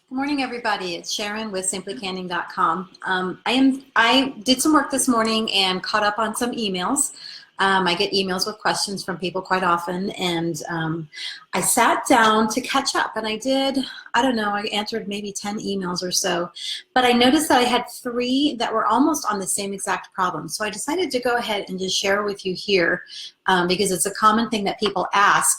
Good morning, everybody. It's Sharon with simplycanning.com. I did some work this morning and caught up on some emails. I get emails with questions from people quite often, and I sat down to catch up, and I don't know, I answered maybe 10 emails or so, but I noticed that I had 3 that were almost on the same exact problem. So I decided to go ahead and just share with you here because it's a common thing that people ask.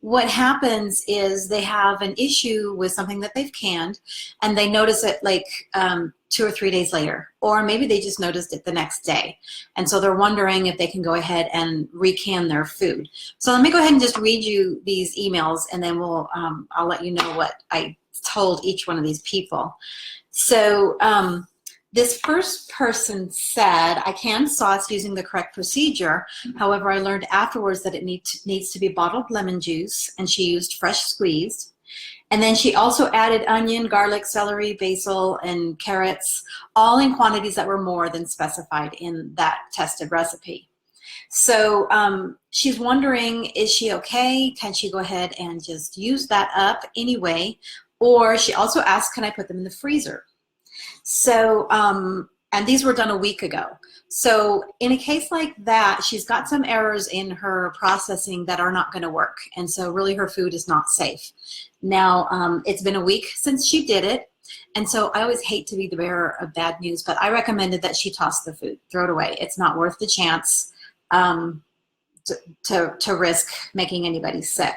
What happens is they have an issue with something that they've canned and they notice it like 2 or 3 days later, or maybe they just noticed it the next day. And so they're wondering if they can go ahead and recan their food. So let me go ahead and just read you these emails, and then I'll let you know what I told each one of these people. So this first person said, I canned sauce using the correct procedure. However, I learned afterwards that it needs to be bottled lemon juice, and she used fresh squeezed. And then she also added onion, garlic, celery, basil, and carrots, all in quantities that were more than specified in that tested recipe. So she's wondering, is she okay? Can she go ahead and just use that up anyway? Or she also asked, can I put them in the freezer? So, and these were done a week ago. So in a case like that, she's got some errors in her processing that are not going to work. And so really her food is not safe. Now, it's been a week since she did it. And so I always hate to be the bearer of bad news, but I recommended that she toss the food, throw it away. It's not worth the chance to risk making anybody sick.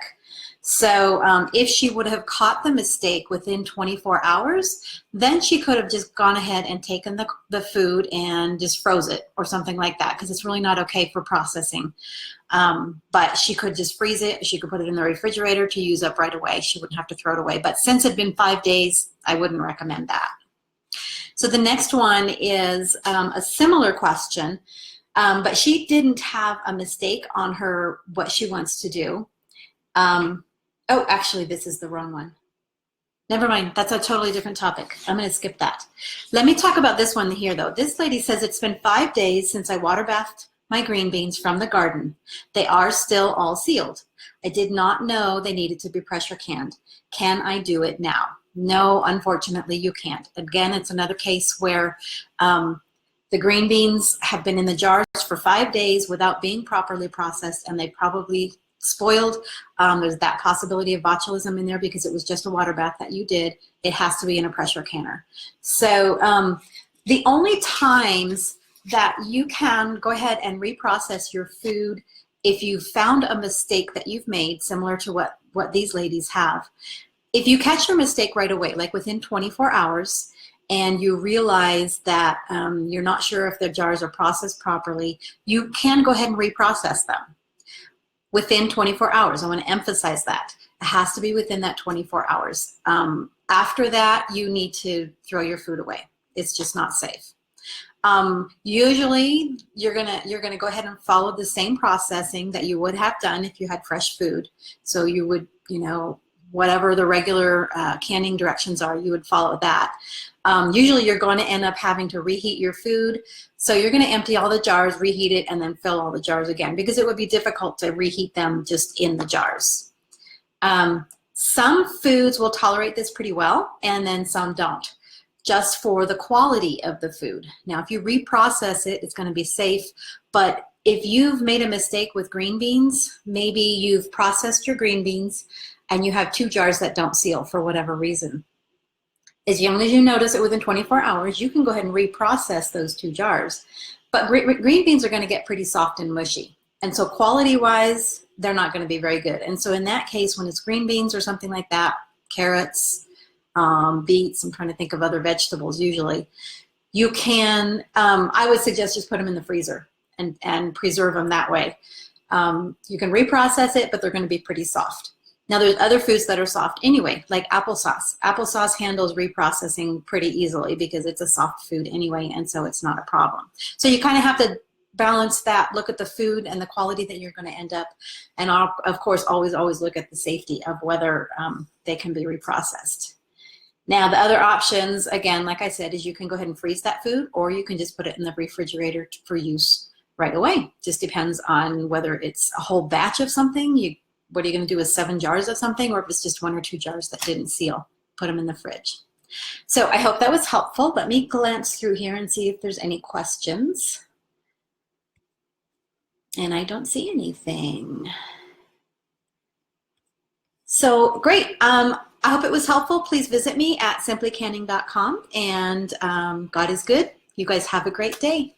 So if she would have caught the mistake within 24 hours, then she could have just gone ahead and taken the food and just froze it or something like that, because it's really not okay for processing. But she could just freeze it. She could put it in the refrigerator to use up right away. She wouldn't have to throw it away. But since it's been 5 days, I wouldn't recommend that. So the next one is a similar question, but she didn't have a mistake on her what she wants to do. Oh, actually, this is the wrong one. Never mind. That's a totally different topic. I'm going to skip that. Let me talk about this one here, though. This lady says, it's been 5 days since I water bathed my green beans from the garden. They are still all sealed. I did not know they needed to be pressure canned. Can I do it now? No, unfortunately, you can't. Again, it's another case where the green beans have been in the jars for 5 days without being properly processed, and they probably spoiled. There's that possibility of botulism in there because it was just a water bath that you did. It has to be in a pressure canner. So the only times that you can go ahead and reprocess your food, if you found a mistake that you've made, similar to what these ladies have, if you catch your mistake right away, like within 24 hours, and you realize that you're not sure if the jars are processed properly, you can go ahead and reprocess them within 24 hours. I want to emphasize that. It has to be within that 24 hours. After that, you need to throw your food away. It's just not safe. Usually, you're gonna go ahead and follow the same processing that you would have done if you had fresh food. So you would, whatever the regular canning directions are, you would follow that. Usually you're going to end up having to reheat your food. So you're going to empty all the jars, reheat it, and then fill all the jars again, because it would be difficult to reheat them just in the jars. Some foods will tolerate this pretty well, and then some don't, just for the quality of the food. Now, if you reprocess it, it's going to be safe, but if you've made a mistake with green beans, maybe you've processed your green beans and you have 2 jars that don't seal for whatever reason. As long as you notice it within 24 hours, you can go ahead and reprocess those 2 jars. But green beans are going to get pretty soft and mushy. And so quality-wise, they're not going to be very good. And so in that case, when it's green beans or something like that, carrots, beets, I'm trying to think of other vegetables usually, you can, I would suggest just put them in the freezer and preserve them that way. You can reprocess it, but they're going to be pretty soft. Now, there's other foods that are soft anyway, like applesauce. Applesauce handles reprocessing pretty easily because it's a soft food anyway, and so it's not a problem. So you kind of have to balance that, look at the food and the quality that you're going to end up, and of course, always look at the safety of whether they can be reprocessed. Now, the other options, again, like I said, is you can go ahead and freeze that food, or you can just put it in the refrigerator for use right away. Just depends on whether it's a whole batch of something. What are you going to do with 7 jars of something, or if it's just 1 or 2 jars that didn't seal? Put them in the fridge. So I hope that was helpful. Let me glance through here and see if there's any questions. And I don't see anything. So great. I hope it was helpful. Please visit me at simplycanning.com, and God is good. You guys have a great day.